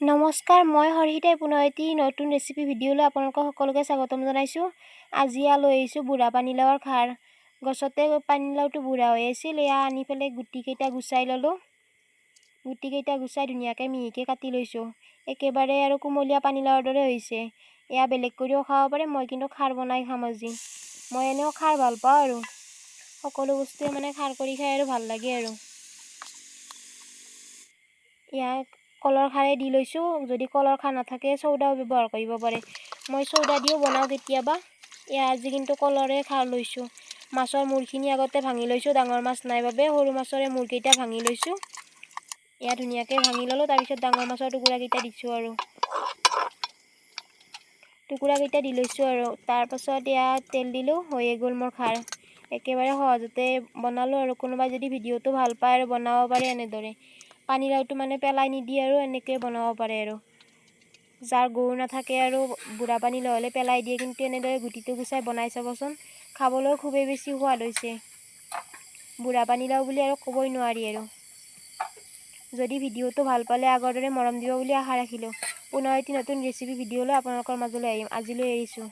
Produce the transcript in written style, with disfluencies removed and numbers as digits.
নমস্কাৰ, মই হৰহিতাই পুনৰ এটি নতুন ৰেচিপি ভিডিঅ'লৈ আপোনালোকক সকলোকে স্বাগতম জনাইছোঁ। আজি লৈ আহিছোঁ বুঢ়া পানীলাওৰ খাৰ। গছতে পানীলাওটো বুঢ়া হৈ আছিল, এয়া আনি পেলাই গুটিকেইটা গুচাই ল'লোঁ। গুটিকেইটা গুচাই ধুনীয়াকৈ মিহিকৈ কাটি লৈছোঁ। একেবাৰে আৰু কুমলীয়া পানীলাওৰ দৰে হৈছে। এয়া বেলেগ কৰিও খাব পাৰে, মই কিন্তু খাৰ বনাই খাম আজি। মই এনেও খাৰ ভাল পাওঁ আৰু সকলো বস্তুৱে খাৰ কৰি খাই আৰু ভাল লাগে আৰু। ইয়াক কলৰ খাৰে দি লৈছোঁ। যদি কলৰ খাৰ নাথাকে চৌদাও ব্যৱহাৰ কৰিব পাৰে। মই চৌদা দিও বনাওঁ কেতিয়াবা। আজি কিন্তু কলৰে খাৰ লৈছোঁ। মাছৰ মূৰখিনি আগতে ভাঙি লৈছোঁ, ডাঙৰ মাছ নাই বাবে সৰু মাছৰে মূৰকেইটা ভাঙি লৈছোঁ। এয়া ধুনীয়াকৈ ভাঙি ল'লোঁ, তাৰপিছত ডাঙৰ মাছৰ টুকুৰাকেইটা দিছোঁ আৰু টুকুৰাকেইটা দি লৈছোঁ আৰু তাৰপাছত এয়া তেল দিলোঁ, হৈয়ে গ'ল মোৰ খাৰ। একেবাৰে সহজতে বনালোঁ আৰু কোনোবাই যদি ভিডিঅ'টো ভাল পায় আৰু বনাব পাৰে এনেদৰে। পানীলাওটো পেলাই নিদিয়ে আৰু এনেকৈ বনাব পাৰে আৰু। যাৰ গৰু নাথাকে আৰু বুঢ়া পানীলাও হ'লে পেলাই দিয়ে, কিন্তু এনেদৰে গুটিটো গুচাই বনাই চাবচোন, খাবলৈ খুবেই বেছি সোৱাদ হৈছে। বুঢ়া পানীলাও বুলি আৰু ক'বই নোৱাৰি আৰু। যদি ভিডিঅ'টো ভাল পালে আগৰ দৰে মৰম দিব বুলি আশা ৰাখিলোঁ। পুনৰ এটি নতুন ৰেচিপি ভিডিঅ'লৈ আপোনালোকৰ মাজলৈ আহিম। আজিলৈ এৰিছোঁ।